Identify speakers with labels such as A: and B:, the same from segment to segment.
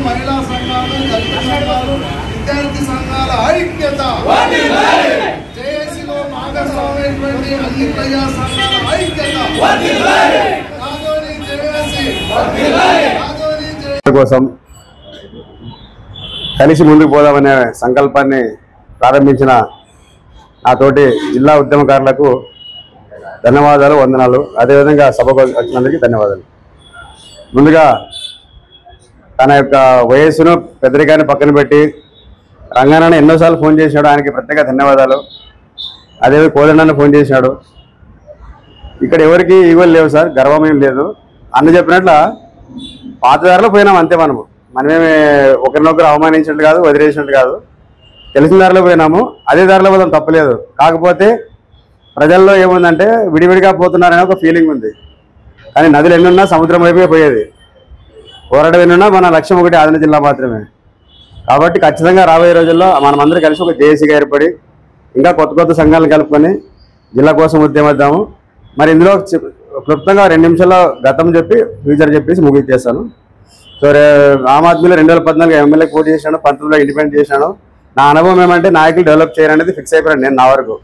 A: మహిళా సంఘాలు, దళిత సంఘాలు, విద్యార్థి సంఘాల ఐక్యత, జేఏసీలో భాగస్వామైనటువంటి అన్ని ప్రజా సంఘాల ఐక్యత
B: కోసం కలిసి ముందుకు పోదామనే సంకల్పాన్ని ప్రారంభించిన నాతోటి జిల్లా ఉద్యమకారులకు ధన్యవాదాలు, వందనాలు. అదేవిధంగా సభకు వచ్చినందుకు ధన్యవాదాలు. ముందుగా తన యొక్క వయస్సును పెద్దరికాన్ని పక్కన పెట్టి రంగారాన్ని ఎన్నోసార్లు ఫోన్ చేశాడు, ఆయనకి ప్రత్యేక ధన్యవాదాలు. అదేవిధంగా కోదండాన్ని ఫోన్ చేశాడు. ఇక్కడ ఎవరికి ఈగోలు లేవు సార్, గర్వం ఏం లేదు. అన్న చెప్పినట్ల పాత దారిలో పోయినాం అంతే. మనమేమి ఒకరినొకరు అవమానించినట్టు కాదు, వదిలేసినట్టు కాదు, తెలిసిన దారిలో పోయినాము. అదే దారిలో పోదాం, తప్పలేదు. కాకపోతే ప్రజల్లో ఏముందంటే విడివిడిగా పోతున్నారనే ఒక ఫీలింగ్ ఉంది. కానీ నదులు ఎన్నున్నా సముద్రం వైపే పోయేది. పోరాటం ఎన్నున్నా మన లక్ష్యం ఒకటి, ఆదిలాబాద్ జిల్లా మాత్రమే. కాబట్టి ఖచ్చితంగా రాబోయే రోజుల్లో మనమందరం కలిసి ఒక జేఏసీగా ఏర్పడి ఇంకా కొత్త కొత్త సంఘాలను కలుపుకొని జిల్లా కోసం ఉద్యమిద్దాము. మరి ఇందులో క్లుప్తంగా 2 నిమిషాల్లో గతం చెప్పి ఫ్యూచర్ చెప్పేసి ముగించేస్తాను. సో ఆమ్ ఆద్మీలో 2014 ఎమ్మెల్యేకి పోటీ చేశాను, 19లో ఇండిపెండెంట్ చేశాను. నా అనుభవం ఏమంటే నాయకులు డెవలప్ చేయాలనేది ఫిక్స్ అయిపోయాను నేను నా వరకు.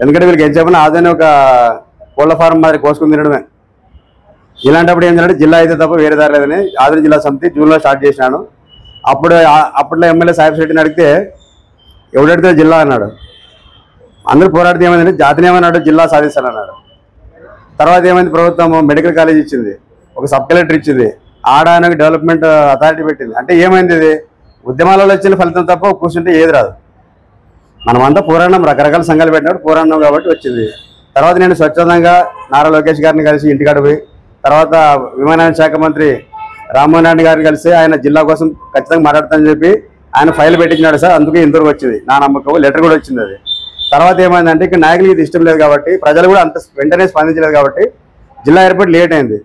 B: ఎందుకంటే వీళ్ళకి ఏం చెప్పినా ఆదని ఒక కోళ్ళ ఫారం మాదిరి కోసుకుని తినడమే. ఇలాంటప్పుడు ఏం చేయాలంటే జిల్లా అయితే తప్ప వేరే దారి లేదని ఆదిలాబాద్ జిల్లా సమితి జూన్లో స్టార్ట్ చేసినాను. అప్పట్లో ఎమ్మెల్యే సాహిబ్ శెట్టిని అడిగితే ఎవడడితే జిల్లా అన్నాడు. అందరూ పోరాడితే ఏమైందంటే జాతిని ఏమన్నాడు, జిల్లా సాధిస్తానన్నాడు. తర్వాత ఏమైంది, ప్రభుత్వం మెడికల్ కాలేజ్ ఇచ్చింది, ఒక సబ్ కలెక్టర్ ఇచ్చింది, ఆడానికి డెవలప్మెంట్ అథారిటీ పెట్టింది. అంటే ఏమైంది, ఇది ఉద్యమాలలో వచ్చిన ఫలితం తప్ప కూర్చుంటే ఏది రాదు. మనమంతా పోరాడినాం, రకరకాల సంఘాలు పెట్టినప్పుడు పోరాడినాం కాబట్టి వచ్చింది. తర్వాత నేను స్వచ్ఛందంగా నారా లోకేష్ గారిని కలిసి ఇంటికాడ పోయి, తర్వాత విమానయాన శాఖ మంత్రి రామ్మోహన్ రెడ్డి గారిని కలిసి ఆయన జిల్లా కోసం ఖచ్చితంగా మాట్లాడతానని చెప్పి ఆయన ఫైల్ పెట్టించినాడు సార్. అందుకే ఇంతవరకు వచ్చింది నా నమ్మకం. లెటర్ కూడా వచ్చింది అది. తర్వాత ఏమైందంటే ఇక్కడ నాయకులకి ఇది ఇష్టం లేదు కాబట్టి, ప్రజలు కూడా అంత వెంటనే స్పందించలేదు కాబట్టి జిల్లా ఏర్పాటు లేట్ అయింది.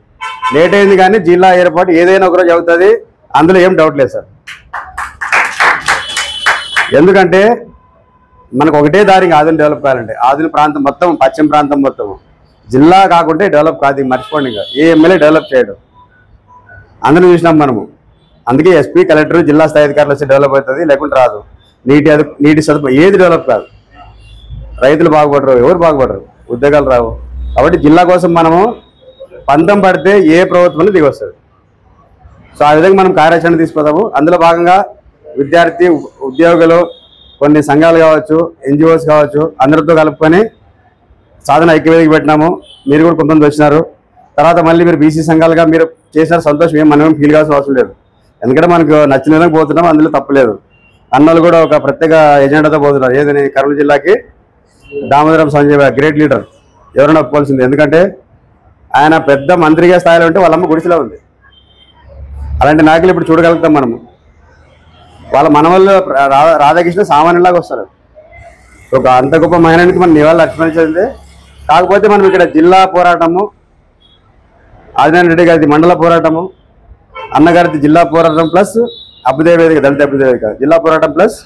B: కానీ జిల్లా ఏర్పాటు ఏదైనా ఒకరోజు అవుతుంది, అందులో ఏం డౌట్ లేదు సార్. ఎందుకంటే మనకు ఒకటే దారి ఆదిని డెవలప్ కావాలంటే, ఆదిని ప్రాంతం మొత్తం, పశ్చిమ ప్రాంతం మొత్తం జిల్లా కాకుంటే డెవలప్ కాదు. మర్చిపోండి, ఇంకా ఏ ఎమ్మెల్యే డెవలప్ చేయడం అందరూ చూసినాం మనము. అందుకే ఎస్పీ, కలెక్టర్, జిల్లా స్థాయి అధికారులు వస్తే డెవలప్ అవుతుంది, లేకుంటే రాదు. నీటి సదుపాయం ఏది డెవలప్ కాదు. రైతులు బాగుపడరు, ఎవరు బాగుపడరు, ఉద్యోగాలు రావు. కాబట్టి జిల్లా కోసం మనము పంతం పడితే ఏ ప్రభుత్వం దిగి వస్తుంది. సో ఆ విధంగా మనం కార్యాచరణ తీసుకుపోతాము. అందులో భాగంగా విద్యార్థి, ఉద్యోగులు, కొన్ని సంఘాలు కావచ్చు, ఎన్జిఓస్ కావచ్చు, అందరితో కలుపుకొని సాధన ఐక్యవేదిక పెట్టినాము. మీరు కూడా కొంతమంది వచ్చినారు. తర్వాత మళ్ళీ మీరు బీసీ సంఘాలుగా మీరు చేసిన సంతోషం మనమేం ఫీల్ కావాల్సిన అవసరం లేదు. ఎందుకంటే మనకు నచ్చిన విధంగా పోతున్నాం, అందులో తప్పలేదు. అన్నలు కూడా ఒక ప్రత్యేక ఎజెండాతో పోతున్నారు. ఏదని కర్నూలు జిల్లాకి దామోదరం సంజయ్ గ్రేట్ లీడర్, ఎవరైనా ఒప్పుకోవాల్సింది. ఎందుకంటే ఆయన పెద్ద మంత్రిగా స్థాయిలో ఉంటే వాళ్ళమ్మ గుడిసెలో ఉంది. అలాంటి నాయకులు ఇప్పుడు చూడగలుగుతాం మనము. వాళ్ళ మనవల్లో రాధాకృష్ణ సామాన్యులాగా వస్తారు. ఒక అంత గొప్ప మహిళనికి మనం నివాళులు అర్పించింది. కాకపోతే మనం ఇక్కడ జిల్లా పోరాటము, ఆదినారాయణ రెడ్డి గారిది మండల పోరాటము, అన్నగారిది జిల్లా పోరాటం ప్లస్ అభ్యుదయ వేదిక, దళిత అభ్యుదయ వేదిక జిల్లా పోరాటం ప్లస్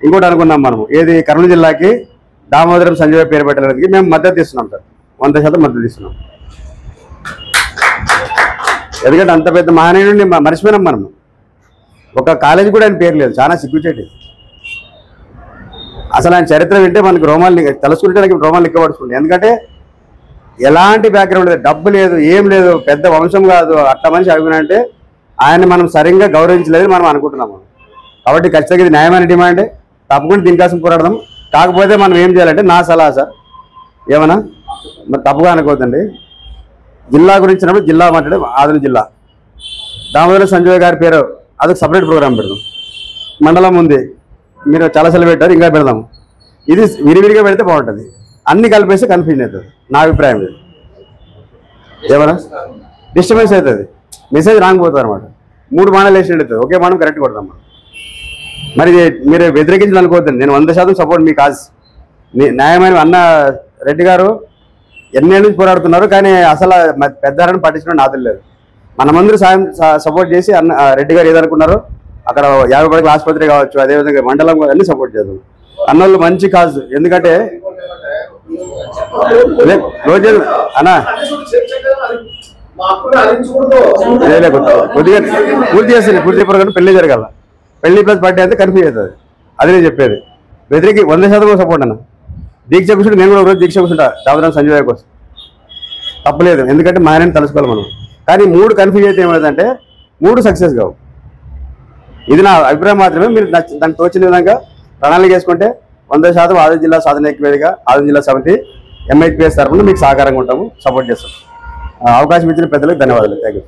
B: ఇంకోటి అనుకున్నాం మనము. ఏది కర్నూలు జిల్లాకి దామోదరం సంజయ్ పేరు పెట్టడానికి మేము మద్దతు ఇస్తున్నాం సార్, 100% మద్దతు ఇస్తున్నాం. ఎందుకంటే అంత పెద్ద మహనీయుడిని మర్చిపోయినాం మనము. ఒక కాలేజీ కూడా ఆయన పేరు లేదు, చాలా సిగ్గుచేటి. అసలు ఆయన చరిత్ర వింటే మనకు రోమాలు తెలుసుకుంటే నాకు రోమాలు ఎక్కబడుతుంది. ఎందుకంటే ఎలాంటి బ్యాక్గ్రౌండ్ లేదు, డబ్బు లేదు, ఏం లేదు, పెద్ద వంశం కాదు. అట్లా మనిషి అభినంటే ఆయన మనం సరిగ్గా గౌరవించలేదు మనం అనుకుంటున్నాము. కాబట్టి ఖచ్చితంగా ఇది న్యాయమైన డిమాండే, తప్పకుండా దీనికోసం పోరాడదాం. కాకపోతే మనం ఏం చేయాలంటే, నా సలహా సార్, ఏమన్నా మరి తప్పుగా అనుకోవద్దండి. జిల్లా గురించినప్పుడు జిల్లా మాట్లాడే ఆదిలాబాద్ జిల్లా, దామోదరం సంజయ్ గారి పేరు అదొక సపరేట్ ప్రోగ్రామ్ పెడదాం. మండలం ఉంది, మీరు చాలాసార్లు పెట్టారు, ఇంకా పెడదాం. ఇది విరివిరిగా పెడితే బాగుంటుంది. అన్ని కలిపేస్తే కన్ఫ్యూజన్ అవుతుంది, నా అభిప్రాయం. ఇది ఏమన్నా డిస్టర్బెన్స్ అవుతుంది, మెసేజ్ రాంగ్ పోతుంది అనమాట. 3 మాటలు వేసి అవుతుంది, ఒకే మాట కరెక్ట్ కొడదాం. మరి మీరు వ్యతిరేకించాలనుకోవద్దండి, నేను 100% సపోర్ట్ మీ కాజ్. న్యాయమైన అన్న రెడ్డి గారు ఎన్నేళ్ళ నుంచి పోరాడుతున్నారు, కానీ అసలు పెద్దారని పట్టించడం నాది లేదు. మనమందరూ సపోర్ట్ చేసి అన్న రెడ్డి గారు ఏదనుకున్నారో అక్కడ 50 పడకల ఆసుపత్రి కావచ్చు, అదేవిధంగా మండలం అన్ని సపోర్ట్ చేద్దాం. అన్నోళ్ళు మంచి కాజ్. ఎందుకంటే రోజు అన్నా కొద్దిగా పూర్తి చేస్తుంది. పూర్తి చెప్పడం పెళ్లి జరగాల. పెళ్లి ప్లస్ బర్త్డే అయితే కన్ఫ్యూజ్ అవుతుంది. అది నేను చెప్పేది. బెదిరికి 100% సపోర్ట్ అన్న. దీక్ష కూర్చుంటే నేను కూడా ఒకరోజు దీక్ష కూర్చుంటా దాదాపు సంజయ్ కోసం తప్పలేదు. ఎందుకంటే మా ఆయన తెలుసుకోవాలి మనం. కానీ 3 కన్ఫ్యూజ్ అయితే ఏమవుతుందంటే 3 సక్సెస్ కావు. ఇది నా అభిప్రాయం మాత్రమే. మీరు దానికి తోచిన విధంగా ప్రణాళిక వేసుకుంటే 100% ఆదిలాబాద్ జిల్లా సాధన ఐక్యవేదిక ఆదిలాబాద్ జిల్లా సమితి MIPS తరఫున మీకు సహకారంగా ఉంటాము, సపోర్ట్ చేస్తాం. అవకాశం ఇచ్చిన పెద్దలకు ధన్యవాదాలు. Thank you.